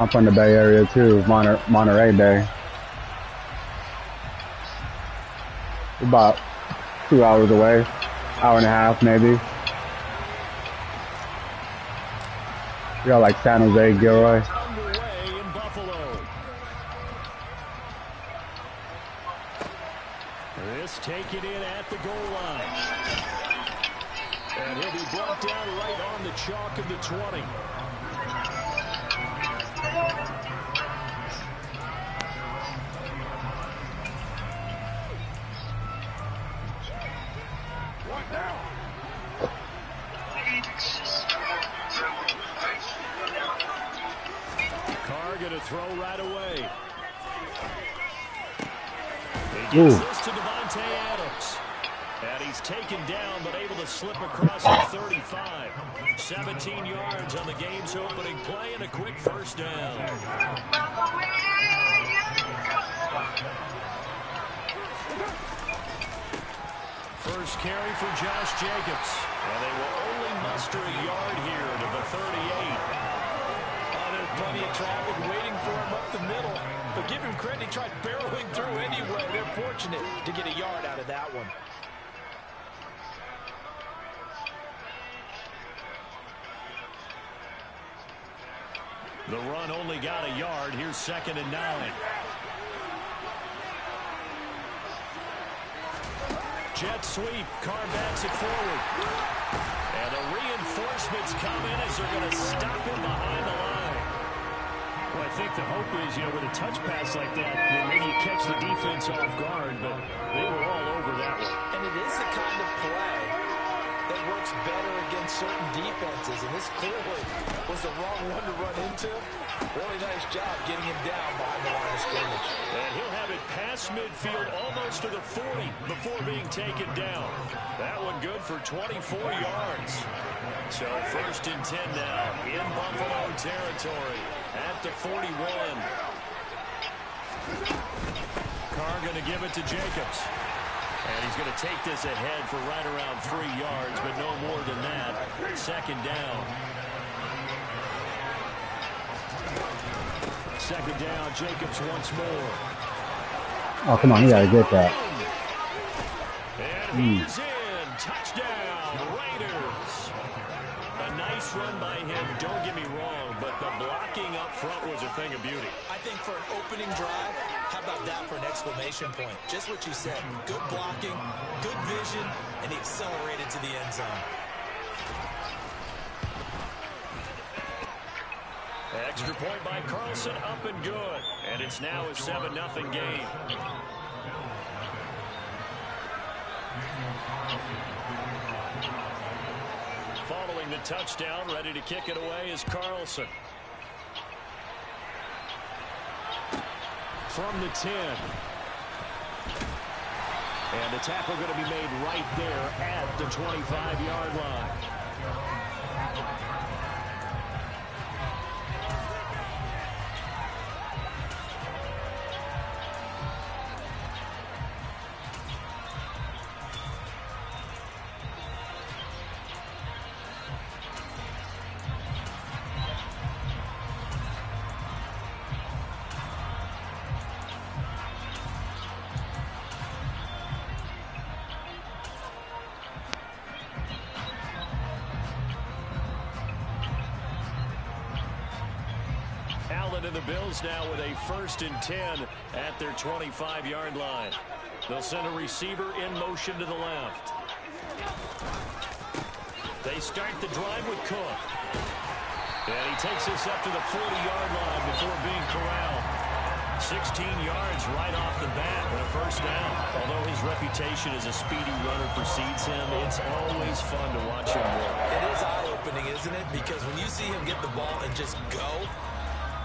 I'm from the Bay Area too, Monterey Bay. About 2 hours away, hour and a half maybe. We got like San Jose, Gilroy. Underway in Buffalo. This taken in at the goal line. And he'll be brought down right on the chalk of the 20. Carr going to throw right away. He gives this to Devontae Adams. And he's taken down, but able to slip across the 35. 17 yards on the game's opening play and a quick first down. First carry for Josh Jacobs. And they will only muster a yard here to the 38. There's plenty of traffic waiting for him up the middle. But give him credit, he tried barreling through anyway. They're fortunate to get a yard out of that one. The run only got a yard. Here's 2nd and 9. Jet sweep. Carr backs it forward. And the reinforcements come in as they're going to stop him behind the line. Well, I think the hope is, with a touch pass like that, maybe you catch the defense off guard, but they were all over that one. And it is the kind of play that works better against certain defenses, and this clearly was the wrong one to run into. Really nice job getting him down behind the line of scrimmage. And he'll have it past midfield almost to the 40 before being taken down. That one good for 24 yards. So 1st and 10 now in Buffalo territory at the 41. Carr going to give it to Jacobs. And he's going to take this ahead for right around 3 yards, but no more than that. 2nd down. 2nd down, Jacobs once more. Oh, come on, you gotta get that. And he's in. Touchdown, Raiders. A nice run by him, don't get me wrong, but the blocking up front was a thing of beauty. I think for an opening drive, how about that for an exclamation point? Just what you said. Good blocking, good vision, and he accelerated to the end zone. Extra point by Carlson, up and good. And it's now a 7-0 game. Following the touchdown, ready to kick it away is Carlson. From the 10. And the tackle going to be made right there at the 25-yard line. And the Bills now with a 1st and 10 at their 25-yard line. They'll send a receiver in motion to the left. They start the drive with Cook. And he takes this up to the 40-yard line before being corralled. 16 yards right off the bat and a 1st down. Although his reputation as a speedy runner precedes him, it's always fun to watch him work. It is eye-opening, isn't it? Because when you see him get the ball and just go,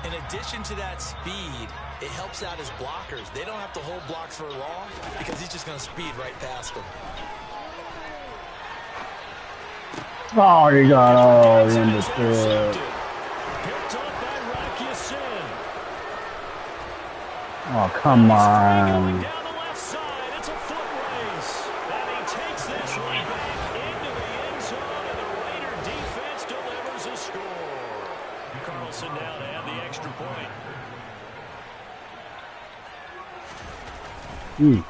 in addition to that speed, it helps out his blockers. They don't have to hold blocks for long because he's just going to speed right past them. Oh, you got he understood. Oh, come on. Carlson now to add the extra point And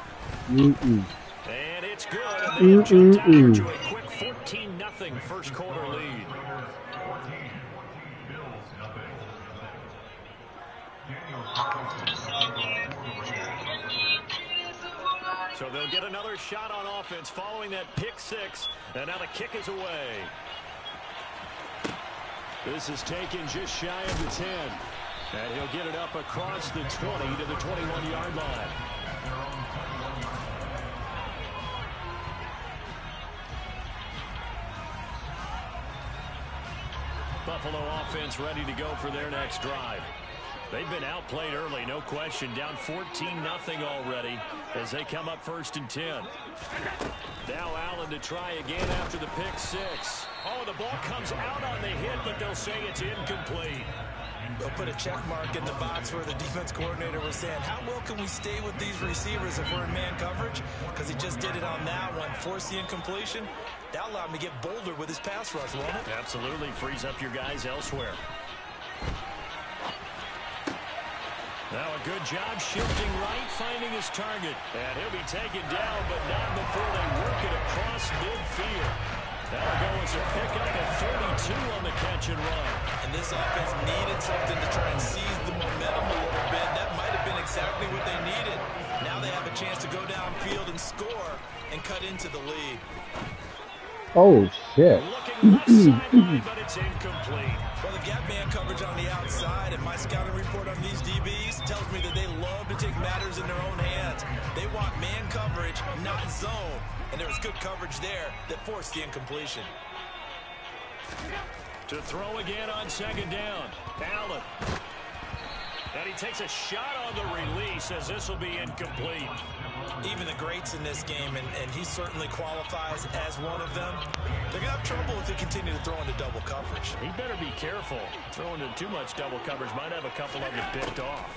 it's good. And they have jumped out here to a quick 14-0 first quarter lead. So they'll get another shot on offense following that pick six. And now the kick is away. This is taken just shy of the 10. And he'll get it up across the 20 to the 21-yard line. Buffalo offense ready to go for their next drive. They've been outplayed early, no question. Down 14-0 already as they come up 1st and 10. Now Allen to try again after the pick six. Oh, the ball comes out on the hit, but they'll say it's incomplete. They'll put a check mark in the box where the defense coordinator was saying, how well can we stay with these receivers if we're in man coverage? Because he just did it on that one, forced the incompletion. That allowed him to get bolder with his pass rush, won't it? Absolutely, frees up your guys elsewhere. Now a good job shifting right, finding his target. And he'll be taken down, but not before they work it across midfield. That'll go as a pickup at 42 on the catch and run. And this offense needed something to try and seize the momentum a little bit. That might have been exactly what they needed. Now they have a chance to go downfield and score and cut into the lead. Oh, shit. Looking left sideline, but it's incomplete. Well, the gap man coverage on the outside, and my scouting report on these DBs tells me that they love to take matters in their own hands. They want man coverage, not zone. And there was good coverage there that forced the incompletion. To throw again on 2nd down. Allen. And he takes a shot on the release as this will be incomplete. Even the greats in this game, and he certainly qualifies as one of them, they're going to have trouble if they continue to throw into double coverage. He better be careful. Throwing into too much double coverage might have a couple of them picked off.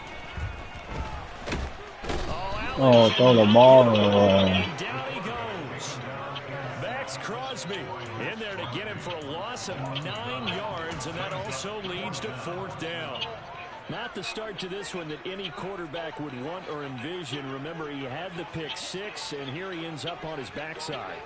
Oh, throw the ball away. And down he goes. Max Crosby in there to get him for a loss of 9 yards, and that also leads to 4th down. Not the start to this one that any quarterback would want or envision. Remember, he had the pick six, and here he ends up on his backside.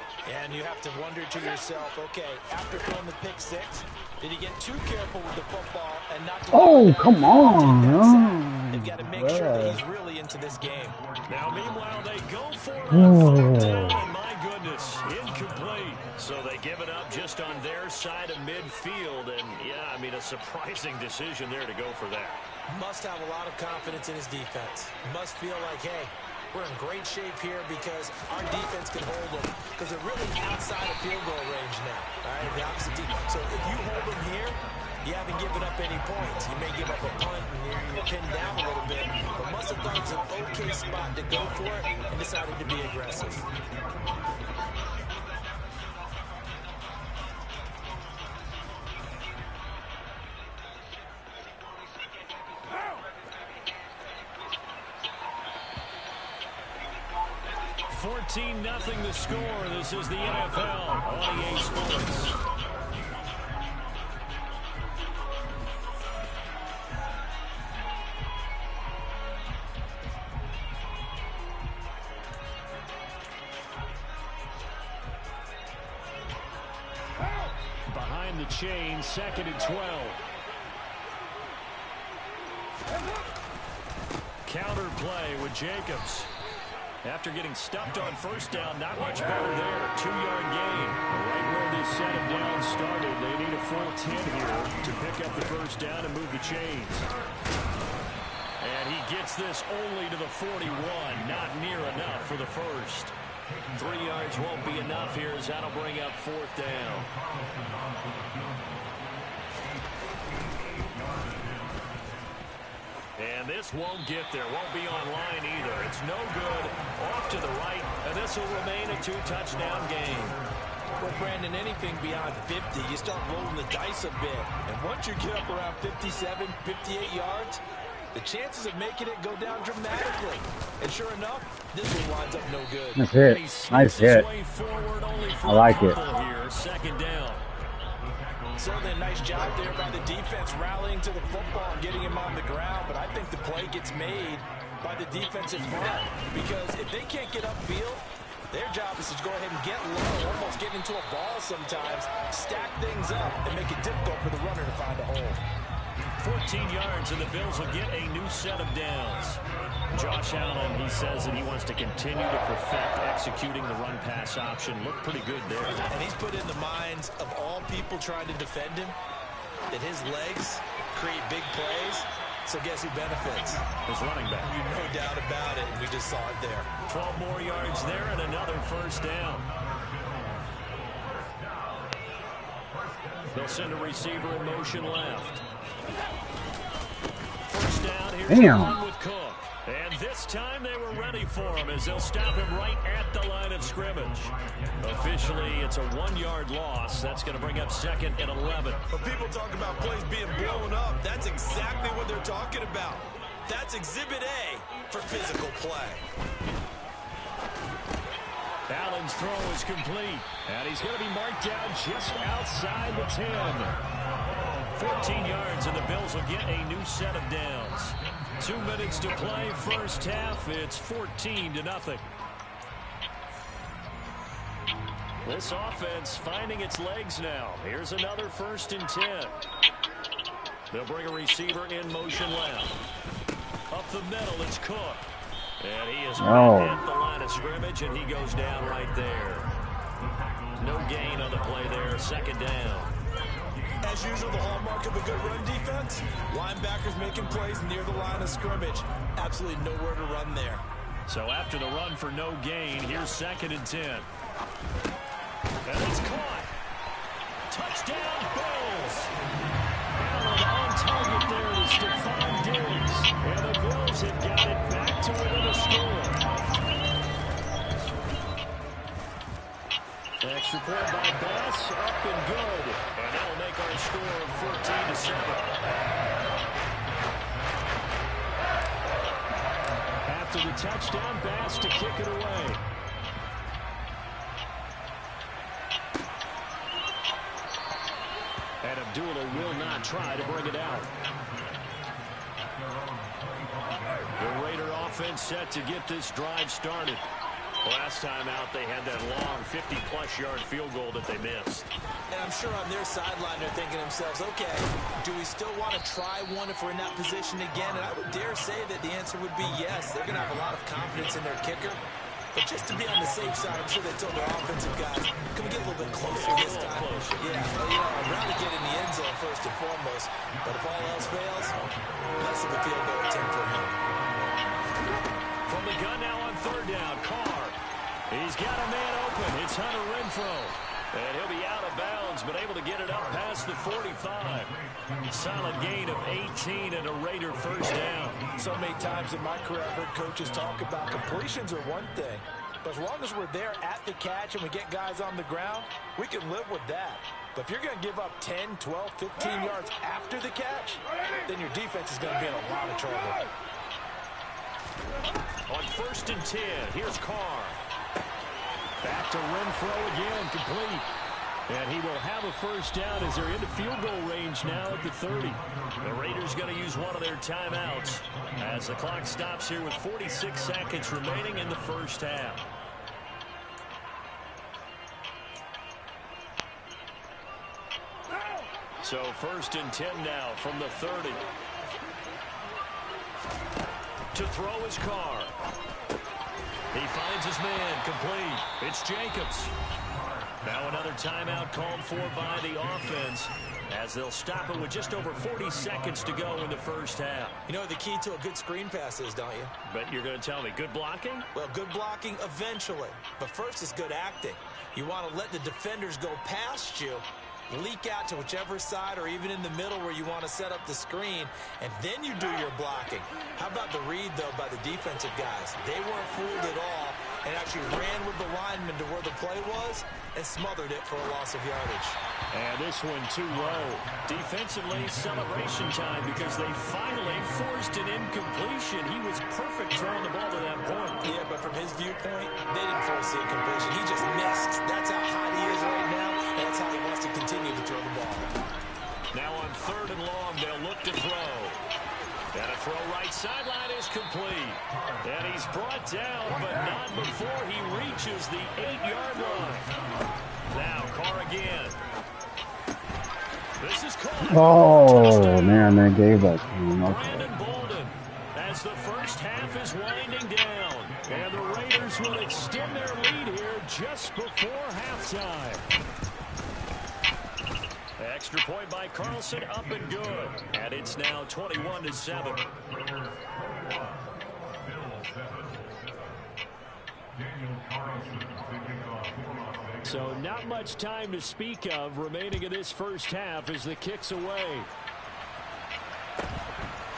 And you have to wonder to yourself, okay, after throwing the pick six, did he get too careful with the football and not... Oh, come on. They've got to make sure that he's really into this game. Now, meanwhile, they go for it on 4th down, and my goodness, incomplete. So they give it up just on their side of midfield, and, yeah, I mean, a surprising decision there to go for that. Must have a lot of confidence in his defense. Must feel like, hey, we're in great shape here because our defense can hold them because they're really outside of field goal range now. All right, the opposite team. So if you hold them here, you haven't given up any points. You may give up a punt and you're pinned down a little bit, but must have thought it was an okay spot to go for it and decided to be aggressive. Nothing the score. This is the NFL on EA Sports. Behind the chain, 2nd and 12. Counter play with Jacobs. After getting stuffed on 1st down, not much better there. 2-yard gain. Right where they set him down started. They need a full 10 here to pick up the 1st down and move the chains. And he gets this only to the 41. Not near enough for the 1st. 3 yards won't be enough here as that'll bring up 4th down. And this won't get there. Won't be online either. It's no good. Off to the right. And this will remain a 2-touchdown game. Well, Brandon, anything beyond 50, you start rolling the dice a bit. And once you get up around 57, 58 yards, the chances of making it go down dramatically. And sure enough, this one winds up no good. Nice hit. Nice hit. I like it. Here, 2nd down. Certainly a nice job there by the defense rallying to the football and getting him on the ground, but I think the play gets made by the defensive front because if they can't get upfield, their job is to go ahead and get low, almost get into a ball sometimes, stack things up, and make it difficult for the runner to find a hole. 14 yards, and the Bills will get a new set of downs. Josh Allen, he says that he wants to continue to perfect executing the run-pass option. Looked pretty good there. And he's put in the minds of all people trying to defend him that his legs create big plays. So guess who benefits? His running back. No doubt about it, and we just saw it there. 12 more yards there and another first down. They'll send a receiver in motion left. First down, here's the one with Cook. And this time they were ready for him as they'll stop him right at the line of scrimmage. Officially, it's a 1-yard loss. That's going to bring up 2nd and 11. When people talk about plays being blown up, that's exactly what they're talking about. That's Exhibit A for physical play. Allen's throw is complete, and he's going to be marked down just outside the 10. 14 yards, and the Bills will get a new set of downs. 2 minutes to play, first half. It's 14-0. This offense finding its legs now. Here's another 1st and 10. They'll bring a receiver in motion left. Up the middle, it's Cook. And he is right at the line of scrimmage, and he goes down right there. No gain on the play there, 2nd down. As usual, the hallmark of a good run defense, linebackers making plays near the line of scrimmage. Absolutely nowhere to run there. So after the run for no gain, here's 2nd and 10. And it's caught. Touchdown, Bills. Allen on target there to Stephon Diggs. And the Bills have got it back to within a score. Extra point by Bass, up and good. And that'll make our score 14-7. After the touchdown, Bass to kick it away. And Abdullah will not try to bring it out. The Raider offense set to get this drive started. Last time out, they had that long 50-plus yard field goal that they missed. And I'm sure on their sideline, they're thinking to themselves, okay, do we still want to try one if we're in that position again? And I would dare say that the answer would be yes. They're going to have a lot of confidence in their kicker. But just to be on the safe side, I'm sure they told their offensive guys, can we get a little bit closer this time? Yeah, well, I'd rather get in the end zone first and foremost. But if all else fails, less of a field goal attempt for him. From the gun now on 3rd down, Carr. He's got a man open. It's Hunter Renfrow. And he'll be out of bounds, but able to get it up past the 45. Solid gain of 18 and a Raider first down. So many times in my career, I've heard coaches talk about completions are one thing. But as long as we're there at the catch and we get guys on the ground, we can live with that. But if you're going to give up 10, 12, 15 yards after the catch, then your defense is going to be in a lot of trouble. On 1st and 10, here's Carr. Back to Renfrow again, complete. And he will have a first down as they're into field goal range now at the 30. The Raiders going to use one of their timeouts as the clock stops here with 46 seconds remaining in the first half. So 1st and 10 now from the 30. To throw his Carr. He finds his man, complete. It's Jacobs. Now another timeout called for by the offense as they'll stop it with just over 40 seconds to go in the first half. You know what the key to a good screen pass is, don't you? But you're going to tell me, good blocking? Well, good blocking eventually. But first is good acting. You want to let the defenders go past you, leak out to whichever side or even in the middle where you want to set up the screen, and then you do your blocking. How about the read, though, by the defensive guys? They weren't fooled at all and actually ran with the lineman to where the play was and smothered it for a loss of yardage. And this one too low. Defensively, celebration time because they finally forced an incompletion. He was perfect throwing the ball to that point. Yeah, but from his viewpoint, they didn't force the incompletion. He just missed. That's how hot he is right now. and that's how he wants to continue to throw the ball. Now on 3rd and long, they'll look to throw. And a throw right sideline is complete. And he's brought down, but not before he reaches the 8-yard line. Now Carr again. This is caught. Oh, man, they gave us. Brandon Bolden, as the first half is winding down. And the Raiders will extend their lead here just before halftime. Extra point by Carlson, up and good. And it's now 21-7. So not much time to speak of remaining in this first half as the kick's away.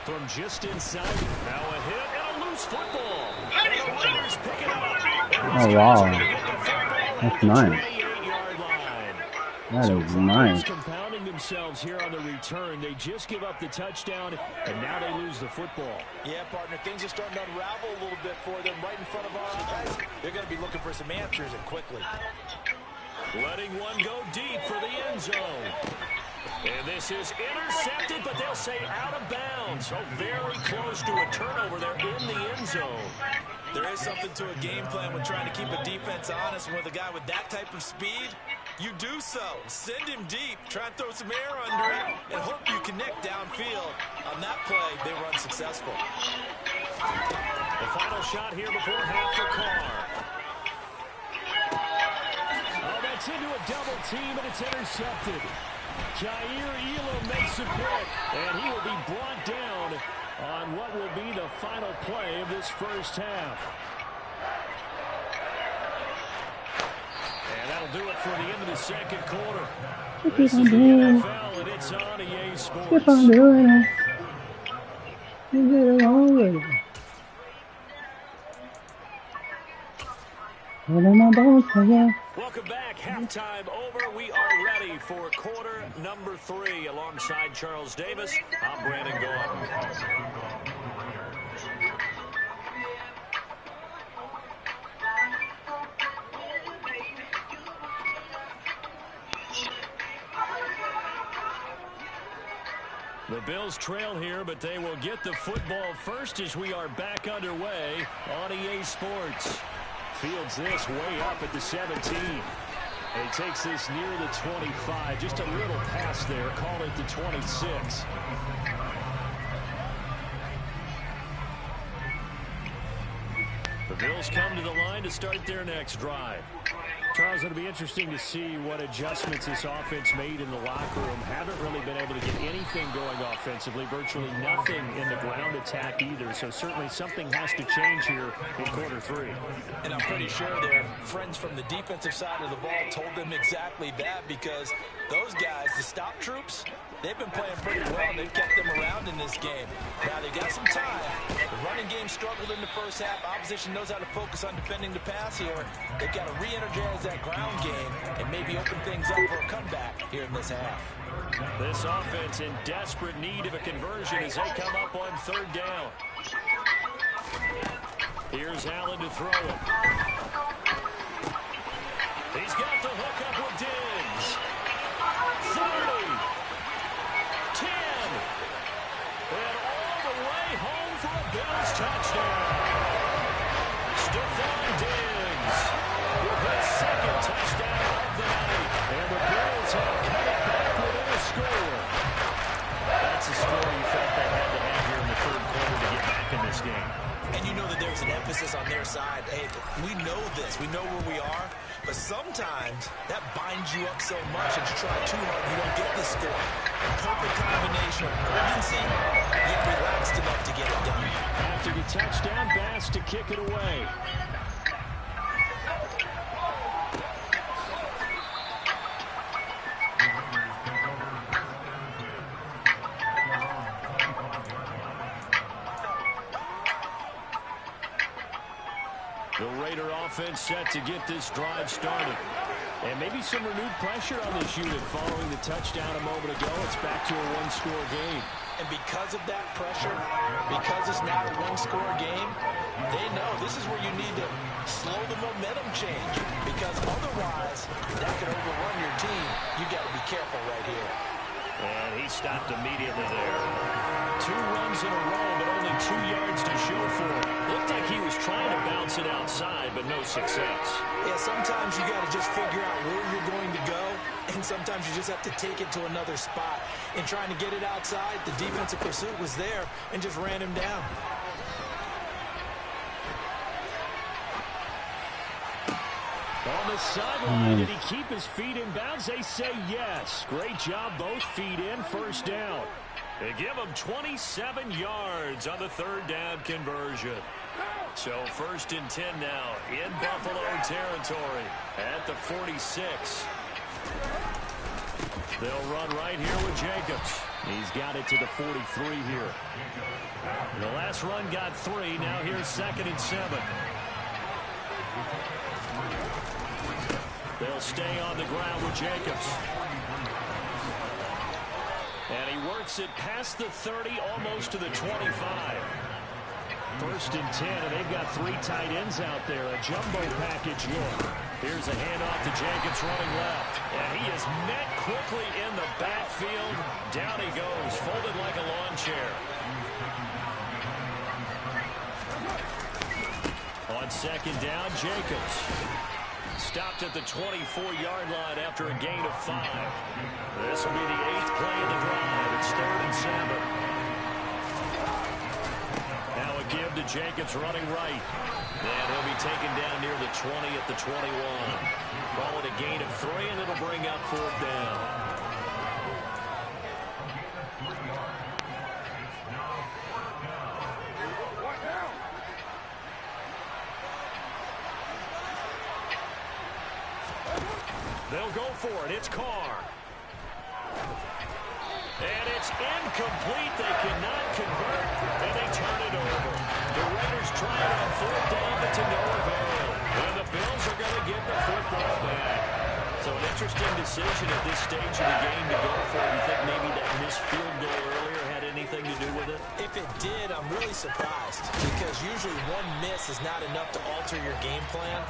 From just inside, now a hit and a loose football. And the Raiders pick it up. Oh, wow. That's nice. That is nice. Compounding themselves here on the return. They just give up the touchdown, and now they lose the football. Yeah, partner, things are starting to unravel a little bit for them right in front of our eyes. They're going to be looking for some answers, and quickly. Letting one go deep for the end zone. And this is intercepted, but they'll say out of bounds. So very close to a turnover there in the end zone. There is something to a game plan with trying to keep a defense honest. And with a guy with that type of speed, you do so. Send him deep, try and throw some air under it, and hope you connect downfield. On that play, they were unsuccessful. The final shot here before half for Carr. Oh, that's into a double team, and it's intercepted. Jair Elam makes a pick, and he will be brought down on what will be the final play of this first half. And that'll do it for the end of the second quarter. This is the NFL, and it's on EA Sports. Keep on doing it. You get it all with it. Welcome back. Halftime over. We are ready for quarter number 3. Alongside Charles Davis, I'm Brandon Gaughan. The Bills trail here, but they will get the football first as we are back underway on EA Sports. Fields this way up at the 17. And he takes this near the 25. Just a little pass there. Call it the 26. The Bills come to the line to start their next drive. Charles, it'll be interesting to see what adjustments this offense made in the locker room. Haven't really been able to get anything going offensively. Virtually nothing in the ground attack either. So certainly something has to change here in quarter 3. And I'm pretty sure their friends from the defensive side of the ball told them exactly that, because those guys, the stop troops, they've been playing pretty well. They've kept them around in this game. Now they got some time. The running game struggled in the first half. Opposition knows how to focus on defending the pass here. They've got to re-energize that ground game and maybe open things up for a comeback here in this half. This offense in desperate need of a conversion as they come up on 3rd down. Here's Allen to throw it. He's got the hook up with Diggs. 30. 10. And all the way home for a Bills touchdown. Stephon Diggs with his 2nd touchdown of the night. And the Bills have cut it back within a score. That's a score you felt they had to have here in the 3rd quarter to get back in this game. And you know that there's an emphasis on their side. Hey, we know this. We know where we are. But sometimes that binds you up so much that you try too hard, you don't get the score. A perfect combination of urgency, yet relaxed enough to get it done. After the touchdown, Bass to kick it away. The Raider offense set to get this drive started. And maybe some renewed pressure on this unit following the touchdown a moment ago. It's back to a 1-score game. And because of that pressure, because it's not a one-score game, they know this is where you need to slow the momentum change. Because otherwise, that could overrun your team. You got to be careful right here. And he stopped immediately there. 2 runs in a row, but only 2 yards to show for it. Looked like he was trying to bounce it outside, but no success. Yeah, sometimes you got to just figure out where you're going to go, and sometimes you just have to take it to another spot. And trying to get it outside, the defensive pursuit was there and just ran him down. On the sideline, did he keep his feet in bounds? They say yes. Great job, both feet in, first down. They give him 27 yards on the 3rd down conversion. So 1st and 10 now in Buffalo territory at the 46. They'll run right here with Jacobs. He's got it to the 43 here. The last run got 3. Now here's 2nd and 7. They'll stay on the ground with Jacobs. And he works it past the 30, almost to the 25. 1st and 10, and they've got 3 tight ends out there. A jumbo package look. Here's a handoff to Jacobs running left. And he is met quickly in the backfield. Down he goes, folded like a lawn chair. On 2nd down, Jacobs. Stopped at the 24-yard line after a gain of 5. This will be the 8th play of the drive. It's 3rd and 7. Now a give to Jacobs running right. And he'll be taken down near the 20 at the 21. Call it a gain of 3, and it'll bring up 4th down. They'll go for it. It's Carr. And it's incomplete. They cannot convert, and they turn it over. The Raiders try it on 4th down, but to no avail. And the Bills are going to get the football back. So an interesting decision at this stage of the game to go for it. You think maybe that missed field goal earlier had anything to do with it? If it did, I'm really surprised, because usually one miss is not enough to alter your game plan.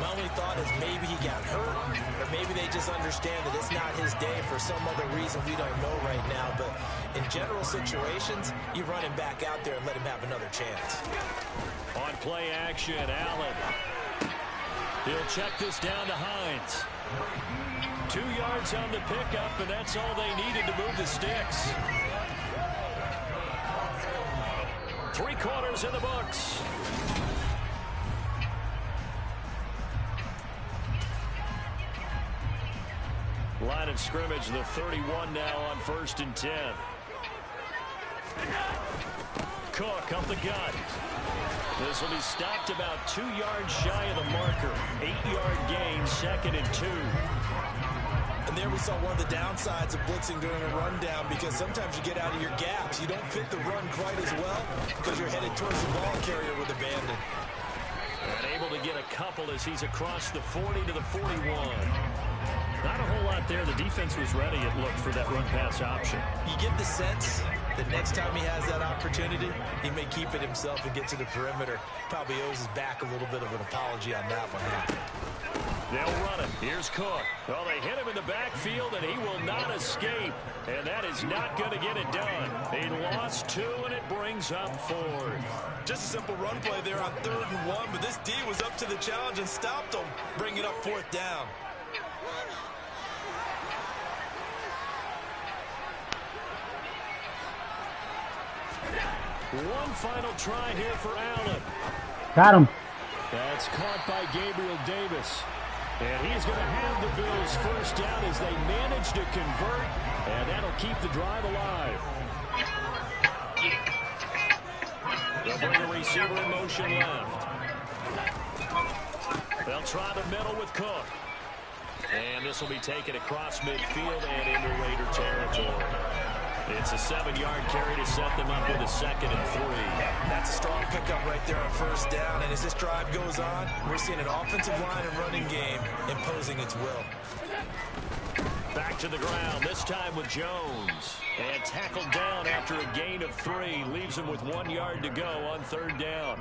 My only thought is maybe he got hurt, or maybe they just understand that it's not his day for some other reason we don't know right now. But in general situations, you run him back out there and let him have another chance. On play action, Allen. He'll check this down to Hines. 2 yards on the pickup, and that's all they needed to move the sticks. 3 quarters in the books. Line of scrimmage, the 31 now on 1st and 10. Cook up the gut. This will be stopped about 2 yards shy of the marker. 8-yard gain, 2nd and 2. And there we saw one of the downsides of blitzing during a rundown, because sometimes you get out of your gaps. You don't fit the run quite as well because you're headed towards the ball carrier with abandon. And able to get a couple as he's across the 40 to the 41. Not a whole lot there. The defense was ready, it looked, for that run-pass option. You get the sense that next time he has that opportunity, he may keep it himself and get to the perimeter. Probably owes his back a little bit of an apology on that one. They'll run it. Here's Cook. Well, they hit him in the backfield, and he will not escape. And that is not going to get it done. They lost 2, and it brings up 4th. Just a simple run play there on 3rd and 1, but this D was up to the challenge and stopped him. Bring it up 4th down. One final try here for Allen. Got him. That's caught by Gabriel Davis. And he's going to have the Bills first down as they manage to convert. And that'll keep the drive alive. They'll bring a receiver in motion left. They'll try the middle with Cook. And this will be taken across midfield and into Raider territory. It's a 7-yard carry to set them up with a 2nd and 3. That's a strong pickup right there on 1st down. And as this drive goes on, we're seeing an offensive line and running game imposing its will. Back to the ground, this time with Jones. And tackled down after a gain of 3. Leaves him with 1 yard to go on 3rd down.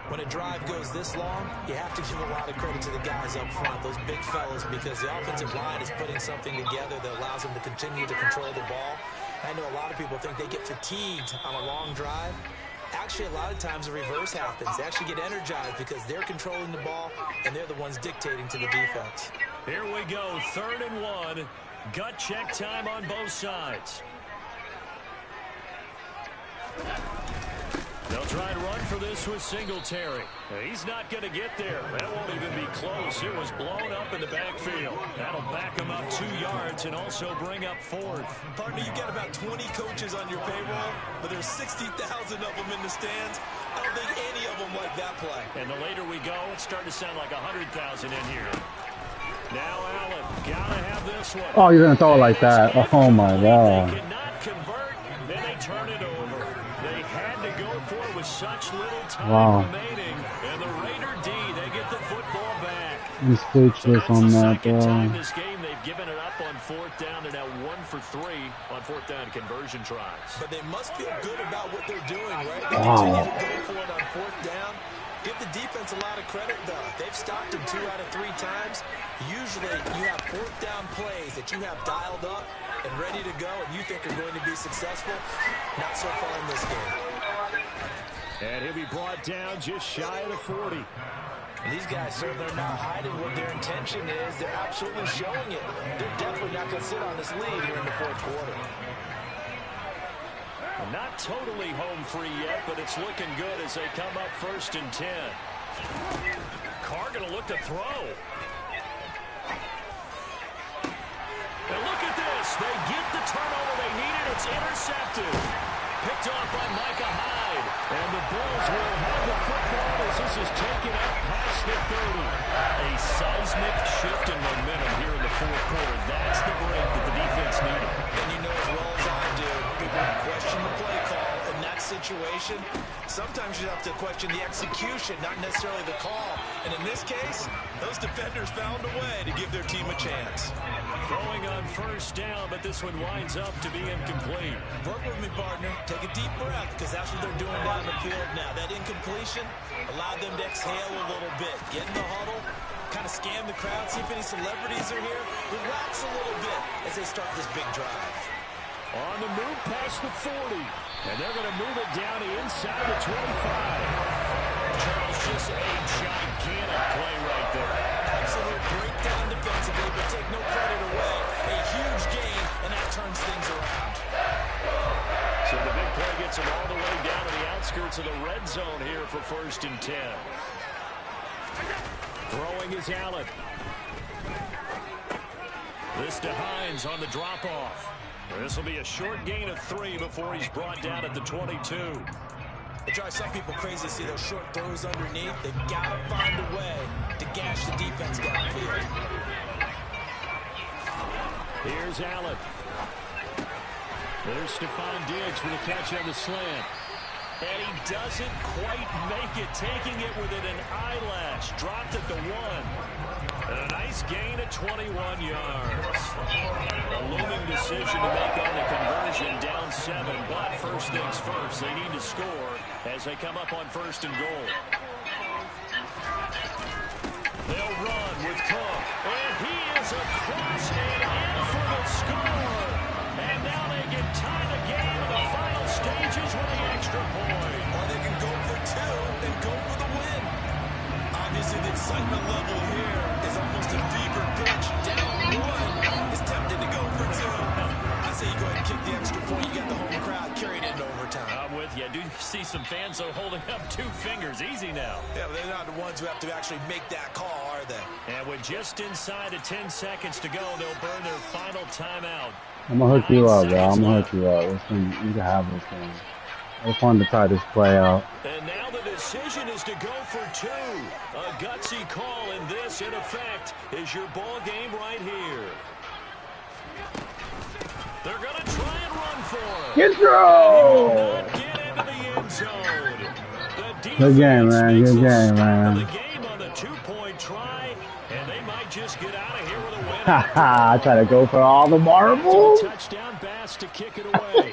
When a drive goes this long, you have to give a lot of credit to the guys up front, those big fellas, because the offensive line is putting something together that allows them to continue to control the ball. I know a lot of people think they get fatigued on a long drive. Actually, a lot of times the reverse happens. They actually get energized because they're controlling the ball, and they're the ones dictating to the defense. Here we go, 3rd and 1. Gut check time on both sides. They'll try and run for this with Singletary. He's not going to get there. That won't even be close. It was blown up in the backfield. That'll back him up 2 yards and also bring up 4th. Partner, you got about 20 coaches on your payroll, but there's 60,000 of them in the stands. I don't think any of them like that play. And the later we go, it's starting to sound like 100,000 in here. Now Allen, gotta have this one. Oh, you're gonna throw it like that? Oh my God! They cannot convert. Then they turn it over. They had to go for it with such little time remaining, and the Raider D, they get the football back. I'm speechless on that, bro. Time this game they've given it up on 4th down. They're now 1 for 3 on 4th down conversion tries. But they must feel good about what they're doing, right? They continue to go for it on 4th down. Give the defense a lot of credit, though. They've stopped them 2 out of 3 times. Usually, you have 4th down plays that you have dialed up and ready to go, and you think are going to be successful. Not so far in this game. And he'll be brought down just shy of the 40. And these guys certainly are not hiding what their intention is. They're absolutely showing it. They're definitely not going to sit on this lead here in the 4th quarter. Not totally home free yet, but it's looking good as they come up 1st and 10. Carr going to look to throw. And look at this. They get the turnover they needed. It's intercepted. Picked off by Micah Hyde. And the Bills will have the football as this is taken up past the 30. A seismic shift in momentum here in the 4th quarter. That's the break that the defense needed. And you know as well as I do, people question the play call in that situation. Sometimes you have to question the execution, not necessarily the call. And in this case, those defenders found a way to give their team a chance. Throwing on 1st down, but this one winds up to be incomplete. Work with me, partner. Take a deep breath, because that's what they're doing down the field now. That incompletion allowed them to exhale a little bit. Get in the huddle, kind of scan the crowd, see if any celebrities are here. Relax a little bit as they start this big drive. On the move past the 40, and they're going to move it down to inside the 25. Charles, just a gigantic play right there. Absolute breakdown defensively, but take no credit away. A huge gain, and that turns things around. So the big play gets him all the way down to the outskirts of the red zone here for 1st and 10. Throwing is Allen. This to Hines on the drop-off. This will be a short gain of 3 before he's brought down at the 22. It drives some people crazy to see those short throws underneath. They've got to find a way to gash the defense downfield. Here's Allen. There's Stephon Diggs for the catch on the slant. And he doesn't quite make it, taking it within an eyelash. Dropped at the 1. And a nice gain of 21 yards. A looming decision to make on the conversion, down 7. But first things first, they need to score as they come up on 1st and goal. They'll run with Cook. And he is across and in for the score. And now they can tie the game in the final stages with the extra point. Or they can go for 2 and go for the win. Obviously, the excitement level here is almost a fever pitch. Down 1 is tempted to go for 2. I say you go ahead and kick the extra point. You got the home crowd carried into overtime. I'm with you. I do see some fans, though, holding up 2 fingers. Easy now. Yeah, but they're not the ones who have to actually make that call, are they? And with just inside of 10 seconds to go, they'll burn their final timeout. I'm gonna hook you up, bro. I'm gonna hook you up. You can have this thing. It's fun to try this play out. And now the decision is to go for 2. A gutsy call, and this, in effect, is your ball game right here. They're going to try and run for it. Get through! Not get into the end zone. Good game, man. Good game, man. The game on the 2-point try, and they might just get out of here with a win. I try to go for all the marbles. Touchdown pass to kick it away.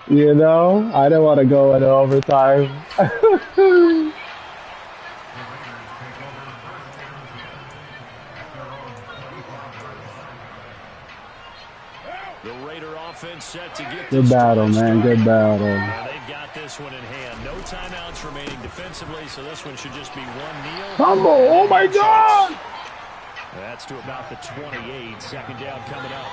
You know, I didn't want to go into overtime. The Raider offense set to get Good battle, man. Good battle. They've got this one in hand. No timeouts remaining defensively, so this one should just be one kneel. Fumble! Oh my God! That's to about the 28. Second down coming up.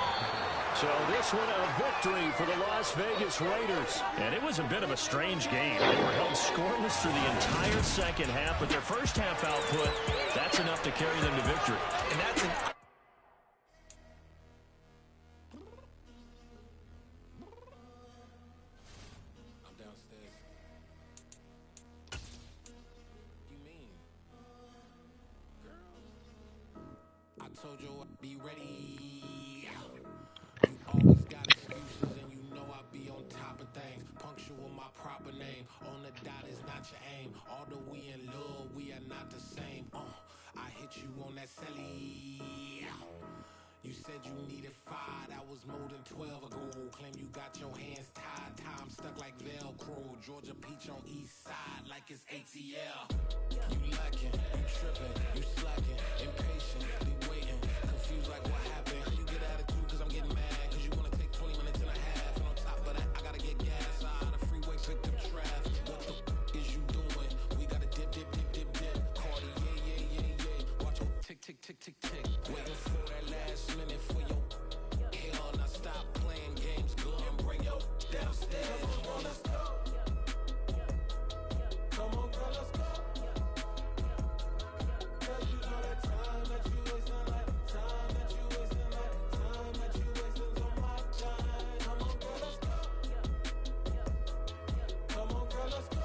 So this one a victory for the Las Vegas Raiders. And it was a bit of a strange game. They were held scoreless through the entire second half, but their first half output, that's enough to carry them to victory. And that's an... I'm downstairs. You mean? Girl, I told you I'd be ready. Always got excuses and you know I be on top of things. Punctual my proper name. On the dot is not your aim. Although we in love, we are not the same. I hit you on that celly. You said you needed 5, that was more than 12 ago. Claim you got your hands tied, time stuck like Velcro. Georgia Peach on east side like it's ATL. You lacking, you tripping, you slacking, impatient, be waiting, confused like what happened. You get attitude cause I'm getting mad, cause you wanna take 20 minutes and a half. And on top of that, I gotta get gas out of the freeway, pick up traffic. What the is you doing? We gotta dip, dip, dip, dip, dip. Cardi, yeah. Watch your tick, tick, tick, tick, tick. Waiting for that last minute for your hell. Now stop playing games, go and bring your downstairs. Come on, let's go. Come on, girl, let's go. Cause you know that time that you wasting, like time that you wasting, like time that you wasting on my time. Come on, girl, let's go. Come on, girl, let's go.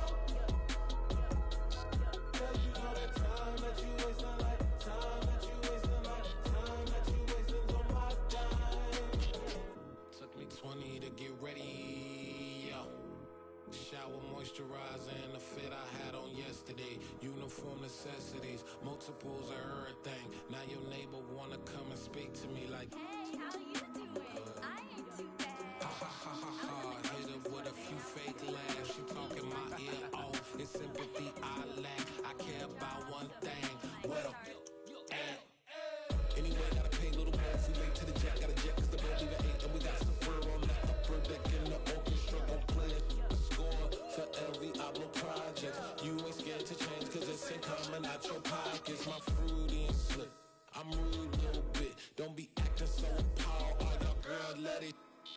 Cause you know that time that you wasting, like time that you wasting, like time that you wasting on my time. Took me 20 to get ready. Yo. Shower moisturizer and the fit I had on yesterday. Uniform necessities, multiples of everything. Now your neighbor wanna come and speak to me like, hey, how you doing? I ain't too bad. ha ha ha ha ha. Hit her with a few fake laughs. She talking my ear off. It's sympathy I lack. I care about one thing. What a at. Anyway, gotta pay a little more. If we late to the jet, got a jet cause the boat leaving 8. And we got Safir on the upper deck in the orchestra. Gon' play a score for every Ablo project. You ain't scared to change cause it's ain't coming out your pockets. My fruity and slick. I'm rude a little bit. Don't be acting so appalled. All y'all girl let it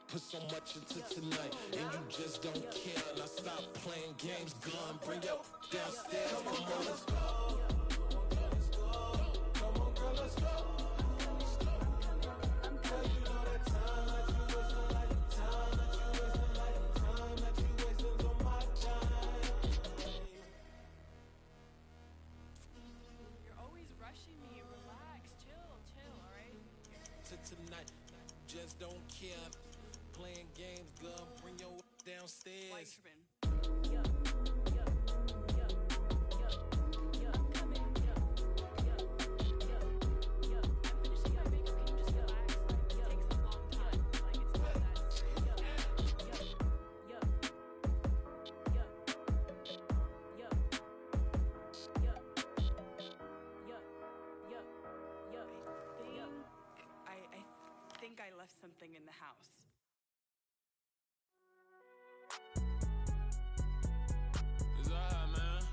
put so much into tonight. And you just don't care. Now stop playing games. Gun, bring your downstairs. Come on, let's go. Come on, girl, let's go. Tonight, just don't care. Playing games, girl, bring your downstairs. I left something in the house. It's alright, man.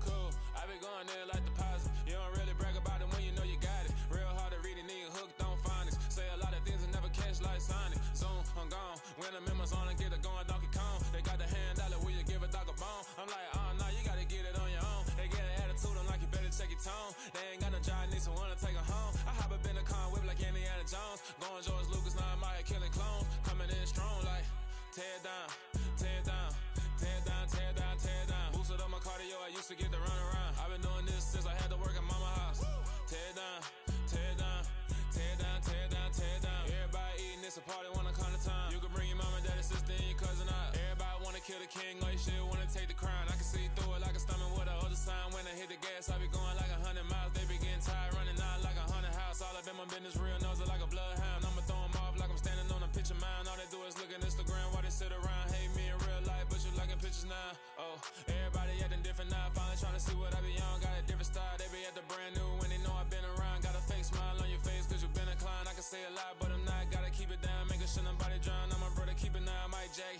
Cool. I be going there like deposit. You don't really brag about it when you know you got it. Real hard to read a nigga hooked on phonics. Say a lot of things and never catch like Sonic. Zoom, I'm gone. When the members on and get it going Donkey Kong. They got the hand dollar, will you give a dog a bone? I'm like, oh no, you gotta get it on your own. They get an attitude, I'm like, you better check your tone. They ain't got no job, need someone to take her home. I hop up in the car, whip like Indiana Jones. Going George Lucas, now I'm out here killing clones. Coming in strong like, tear down, tear down, tear down, tear down, tear down. Boosted up my cardio, I used to get to run around. I've been doing this since I had to work at mama house. Tear down, tear down, tear down, tear down, tear down. Everybody eating this a party when I come to time. You can bring your mama, daddy, sister, and your cousin out. Everybody wanna kill the king, or you shit wanna take the crown. I can see through it like a stomach with a other sign. When I hit the gas, I be going like a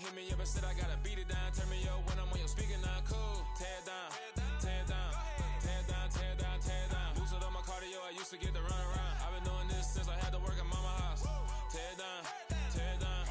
hit me up and said I gotta beat it down. Turn me up when I'm on your speaker now. Cool. Tear it down. Tear it down. Tear it down. Tear it down. Tear it down. Lose it on my cardio. I used to get to run around. I've been doing this since I had to work at mama house. Tear it down. Tear it down.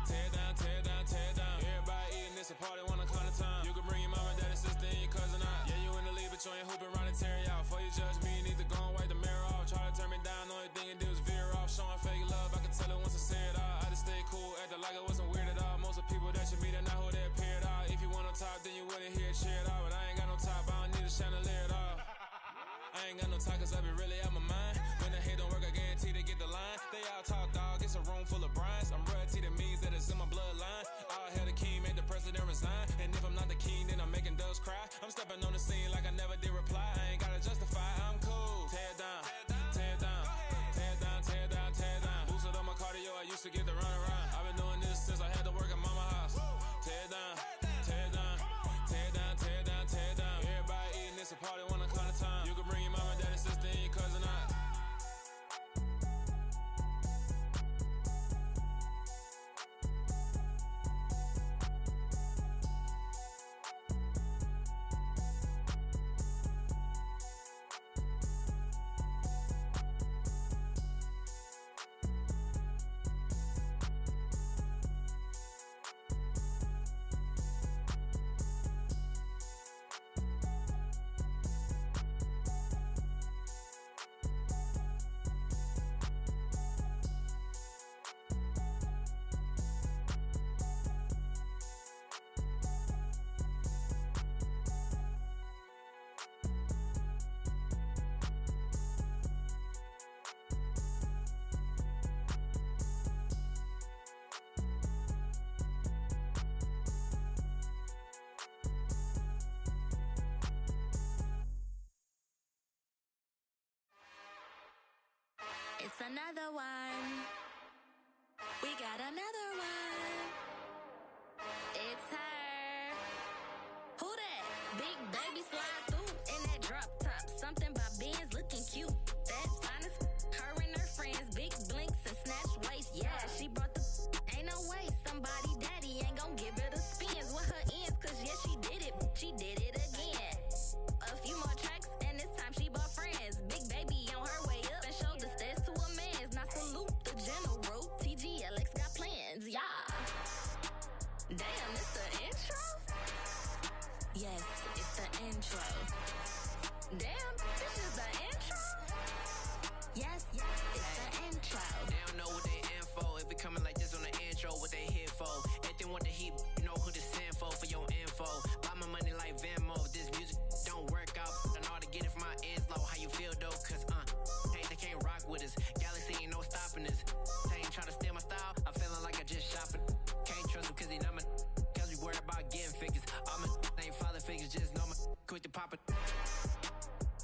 Tear it down. Tear it down. Tear it down. Everybody eating this a party one o'clock of time. You can bring your mama, daddy, sister, and your cousin out. Yeah, you in the league, but you ain't hooping around and tear you out. Before you judge me, you need to go and wipe the mirror off. Try to turn me down, the only thing you do is veer off. Showing fake love, I can tell it once I say it all. I just stay cool, acting like it wasn't weird at all. Most of the people that you meet are not who they appear at all. If you want on top, then you wouldn't hear it cheer at all. But I ain't got no top, I don't need a chandelier at all. I ain't got no talk, cause I be really out my mind. When the hate don't work, I guarantee they get the line. They all talk, dog, it's a room full of brinds. I'm royalty, that means that it's in my bloodline. All hail the king, make the president resign. And if I'm not the king, then I'm making doves cry. I'm stepping on the scene like I never did reply. I ain't gotta justify, I'm cool. Tear it down, tear it down, tear it down, tear it down, tear it down. Boost it on my cardio, I used to get to run around. I've been doing this since I had to work at mama house. Tear it down, tear it down, tear it down, tear it down, tear it down. Everybody eating this a party 1 o'clock of time. You can bring your mama, daddy, sister, and your cousin out. It's another one. We got another one. It's her. Who that? Big baby slide through in that drop top. Something by Benz looking cute. That's honest. Her and her friends, big blinks and snatch waist. Yeah, she brought the. Ain't no way somebody daddy ain't gon' give her the spins with her ends. Cause yeah, she did it. She did it again. A few more tracks and this time she bought friends. Big baby on her way up and showed the stairs to a man's. Now salute the general. TGLX got plans, yeah. Damn, it's the intro? Yes, it's the intro. Damn, this is the intro? Yes, it's the intro. They don't know what they in for. If we coming like this on the intro, what they here for? Anything want the heat, you know who to send for your info. Buy my money like Venmo. This music don't work out. I know how to get it from my ends low. How you feel though? Cause hey, they can't rock with us. Galaxy ain't no stopping us. They ain't trying to steal my style. I'm feeling like I just shopping. Can't trust him cause he not my. Cause we worried about getting figures. All my ain't father figures, just know my quick to pop it.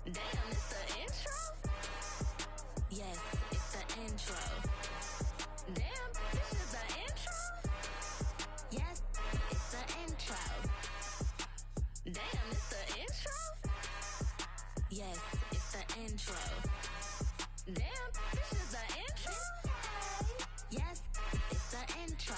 Damn, it's the intro? Yes, it's the intro. Damn, this is the intro? Yes, it's the intro. Damn, it's the intro? Yes, it's the intro. Damn, this is the intro? Yes, it's the intro.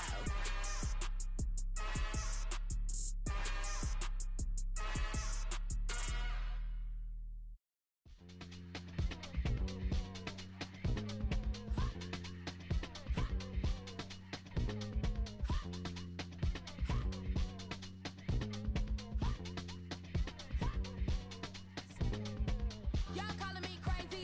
Y'all calling me crazy,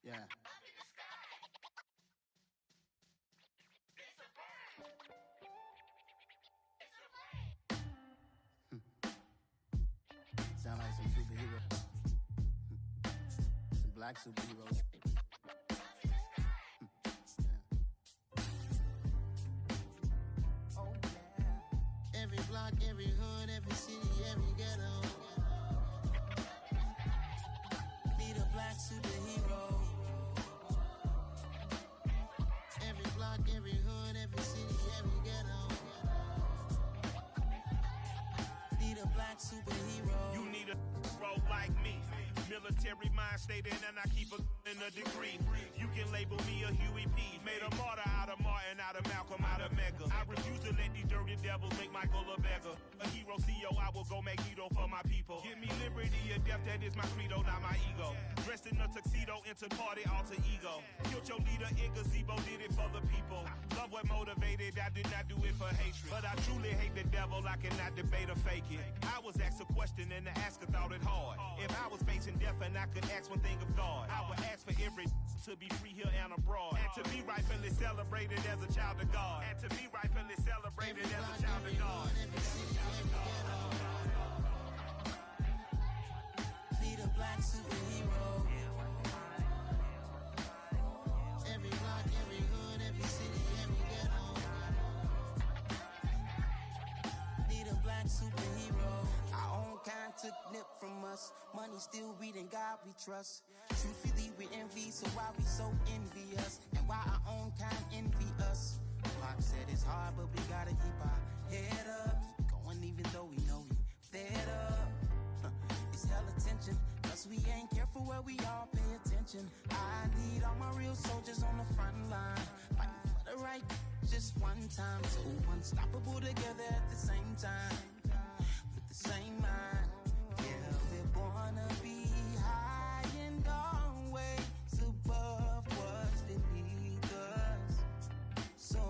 Yeah. Sound like some superheroes. Some black superheroes. Oh, yeah. Every block, every hood, every city, every ghetto. Need a black superhero. Every block, every hood, every city, every ghetto. Need a black superhero. You need a role like me. Military mind stated, and I keep in a degree. You can label me a Huey P. Made a martyr out of Martin, out of Malcolm, out of Mega. I refuse to let these dirty devils make Michael a beggar. A hero CEO, I will go Magneto for my people. Give me liberty or death, that is my credo, not my ego. Dressed in a tuxedo, into party, alter ego. Killed your leader in gazebo, did it for the people. Love what motivated, I did not do it for hatred. But I truly hate the devil, I cannot debate or fake it. I was asked a question and the asker thought it hard. If I was facing death and I could ask one thing of God, I would ask for every to be free here and abroad, and to be rightfully celebrated as a child of God, and to be rightfully celebrated as a child of God. Need a black superhero. Every block, every hood, every city, every ghetto. Need a black superhero. Our own kind took nip from us. Money still reading, God we trust. Truthfully we envy, so why we so envious? And why our own kind envy us? Pac said it's hard, but we gotta keep our head up. Going even though we know we fed up. It's hell attention, cause we ain't careful where we all pay attention. I need all my real soldiers on the front line, fighting for the right just one time. So unstoppable together at the same time, with the same mind. Yeah, we're born to be high and always above what's beneath us. So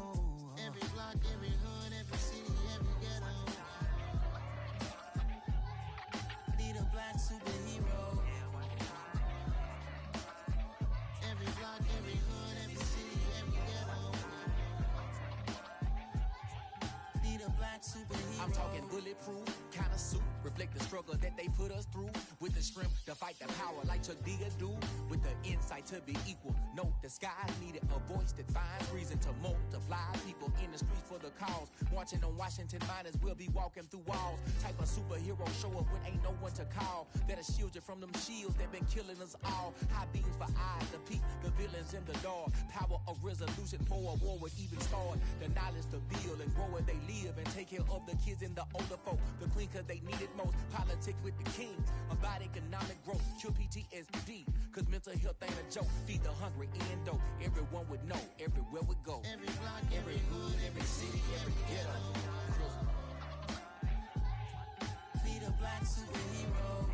every block, every hood, every city, every ghetto. Need a black superhero. Every block, every hood, every city, every ghetto. Need a black superhero. I'm talking bulletproof kind of suit, reflect the struggle that they put us through, with the strength to fight the power like Chuck Digger do, with the insight to be equal. Note the sky needed a voice that finds reason to multiply. People in the streets for the cause, marching on Washington miners will be walking through walls. Type of superhero show up when ain't no one to call, that'll shield you from them shields that been killing us all. High beams for eyes to peek the villains in the dark. Power of resolution for a war would even start. The knowledge to build and grow where they live and take care of the kids and the older folk. The queen cause they need it most. Politics with the kings about economic growth. Cure PTSD cause mental health ain't a joke. Feed the hungry and dope. Everyone would know everywhere we go. Every block, every hood, every city, every ghetto. Need a black superhero.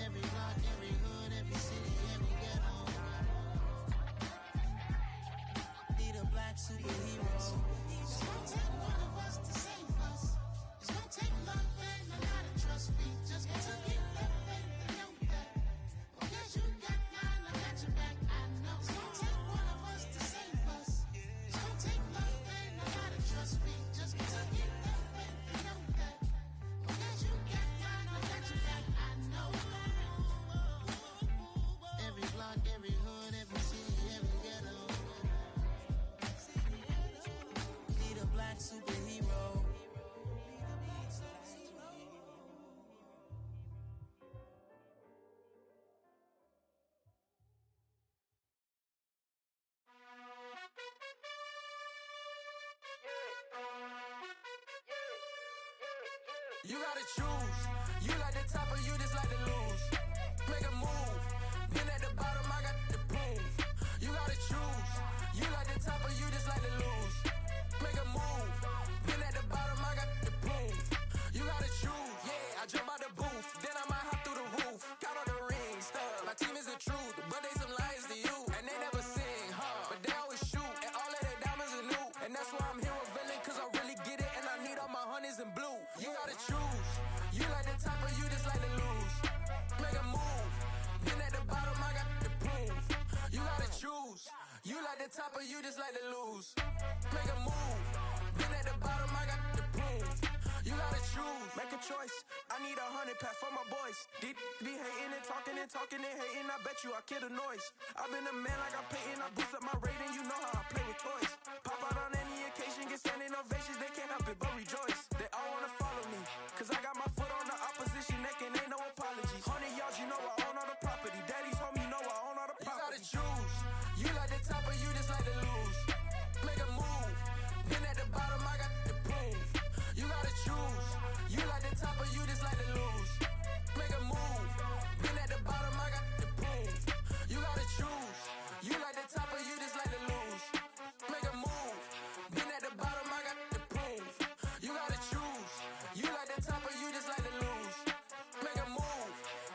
Every block, every hood, every city, every ghetto. Need a black superhero. It's gonna take one of us to save us. It's gonna take love and a lot of trust. We just got to get that faith and know that. Because you got mine, I got your back. I know. It's gonna take one of us to save us. It's gonna take love and a lot of trust. We just got to get that faith and know that. Because you got mine, I got your back. I know. Every block, every hood, every city, every ghetto. Need a black superhero. You gotta choose. You like the top or you just like to lose. Make a move. Been at the bottom, I got the proof. You gotta choose. You like the top or you just like to lose. Make a move. Been at the bottom, I got the proof. You gotta choose. Yeah, I jump out the booth. Then I might hop through the roof. Got all the rings, stuff. My team is the truth, but they some liars to you. And they never sing, but they always shoot. And all of their diamonds are new. And that's why I'm here villain, cause I really get it. And I need all my honeys in blue. You gotta choose. You like the top or you just like to lose. Make a move. top of you just like to lose. Make a move. Been at the bottom, I got the prove. You gotta choose, make a choice. I need 100 pack for my boys. Deep be hating and talking and talking and hating. I bet you I kill the noise. I've been a man like I'm Peyton. I boost up my rating. You know how I play with toys. Pop out on any occasion, get standing ovations. They can't help it but rejoice. They all wanna follow me, cause I got my foot on the opposition neck and ain't no apologies. 100 yards, you know I own all the property. Daddy's home, you know I own all the property. You gotta choose. You like the top, but you just like to lose. Make a move. Been at the bottom, I got the proof. You gotta choose. You like the top, but you just like to lose. Make a move. Been at the bottom, I got the proof. You gotta choose. You like the top, but you just like to lose. Make a move. Been at the bottom, I got the proof. You gotta choose. You like the top, but you just like to lose. Make a move.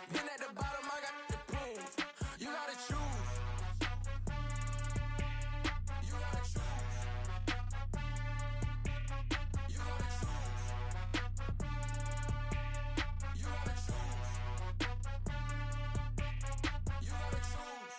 Been at the bottom, I got the proof. You gotta choose. You gotta choose. You gotta choose. You gotta choose. You gotta choose.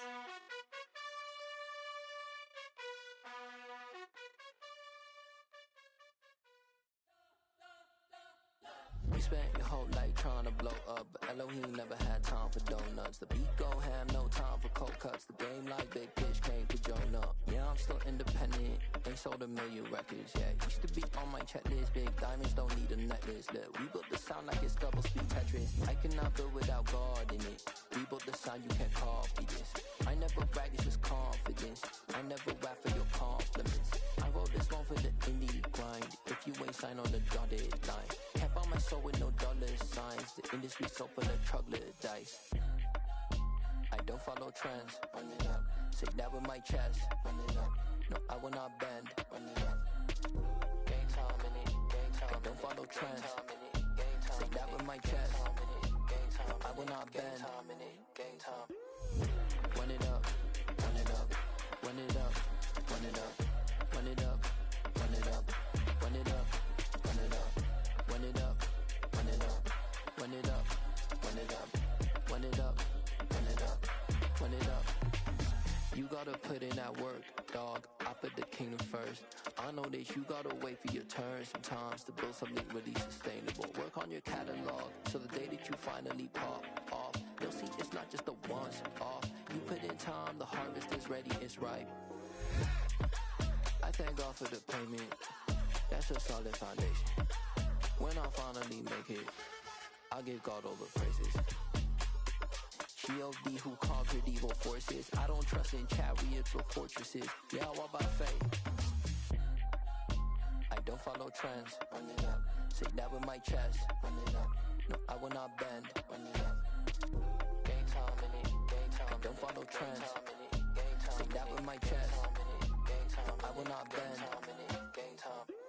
We spent your whole life trying to blow up, but Elohim never had time for donuts. The beat go ham, no time for cold cuts. The game like Big Pitch came to join up. Yeah, I'm still independent, ain't sold a million records yet. Used to be on my checklist, big diamonds don't need a necklace. Look, we built the sound like it's double speed Tetris. I cannot build without God in it. We built the sound, you can't copy this. I never brag, it's just confidence. I never rap for your compliments. I wrote this one for the indie grind. If you ain't signed on the dotted line, can't buy my soul with no dollar signs. The industry so full of troglodytes. I don't follow trends. Run it up. Say that with my chest. Run it up. No, I will not bend. Run it up. Game time in it. Game time. I don't follow trends. Say that with my chest. No, I will not bend. Game time. Run it up. Run it up. Run it up. Run it up. Run it up. Run it up. Run it up. Run it up. Run it up. Run it up. Run it up. Run it up. Run it up. Run it up. Run it up. You gotta put in that work, dog. I put the kingdom first. I know that you gotta wait for your turn sometimes to build something really sustainable. Work on your catalog so the day that you finally pop off, you'll see it's not just a once off. You put in time, the harvest is ready, it's ripe. I thank God for the payment. That's a solid foundation. When I finally make it, I'll give God all the praises. G.O.D. who conquered evil forces. I don't trust in chariots or fortresses. Yeah, I walk by faith. I don't follow trends. Run it up. Say that with my chest. Run it up. No, I will not bend. Run it up. Game time in it. Game time. I don't follow trends. Say that with my chest. No, I will not bend. Game time.